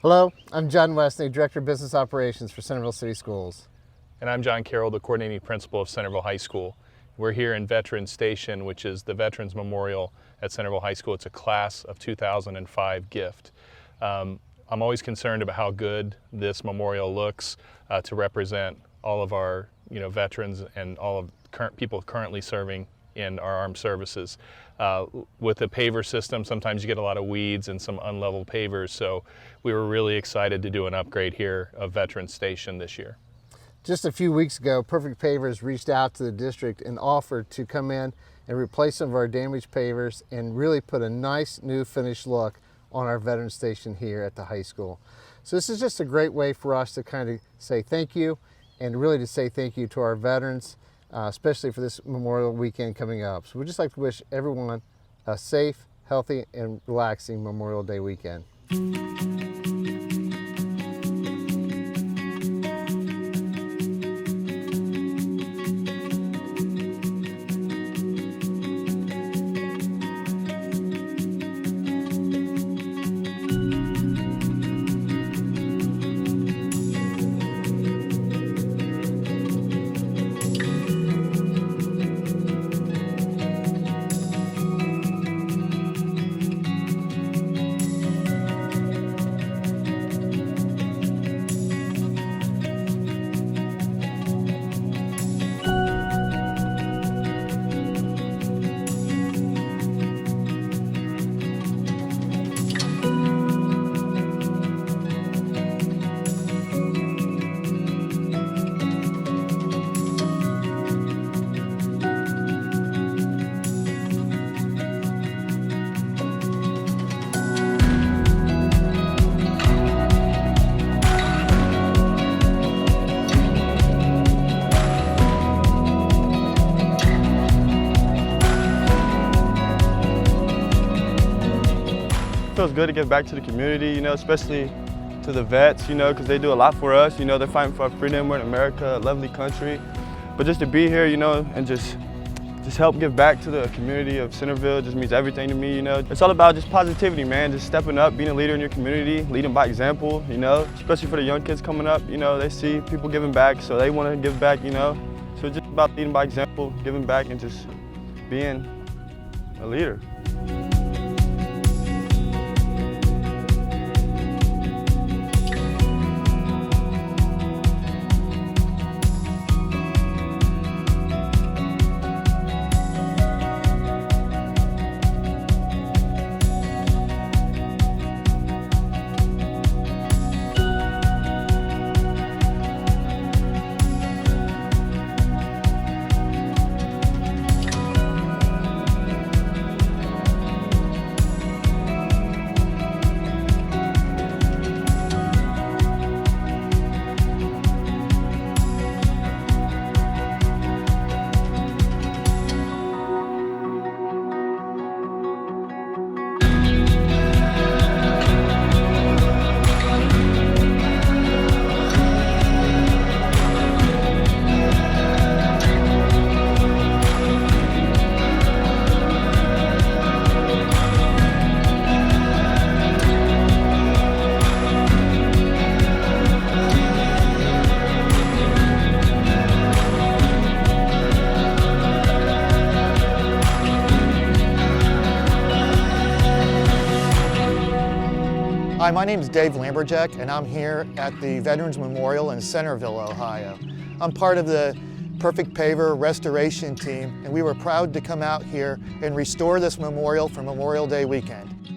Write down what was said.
Hello, I'm John Westney, Director of Business Operations for Centerville City Schools. And I'm John Carroll, the Coordinating Principal of Centerville High School. We're here in Veterans Station, which is the Veterans Memorial at Centerville High School. It's a class of 2005 gift. I'm always concerned about how good this memorial looks to represent all of our veterans and all of people currently serving in our armed services. With the paver system, sometimes you get a lot of weeds and some unlevel pavers, so we were really excited to do an upgrade here of Veterans Station this year. Just a few weeks ago, Perfect Pavers reached out to the district and offered to come in and replace some of our damaged pavers and really put a nice new finished look on our Veterans Station here at the high school. So this is just a great way for us to kind of say thank you, and really to say thank you to our veterans, especially for this Memorial Weekend coming up. So we'd just like to wish everyone a safe, healthy, and relaxing Memorial Day weekend. It feels good to give back to the community, especially to the vets, because they do a lot for us. They're fighting for our freedom. We're in America, a lovely country. But just to be here, and just help give back to the community of Centerville just means everything to me, It's all about just positivity, man, just stepping up, being a leader in your community, leading by example, especially for the young kids coming up, they see people giving back, so they want to give back, So it's just about leading by example, giving back, and just being a leader. Hi, my name is Dave Lamberjack, and I'm here at the Veterans Memorial in Centerville, Ohio. I'm part of the Perfect Paver restoration team, and we were proud to come out here and restore this memorial for Memorial Day weekend.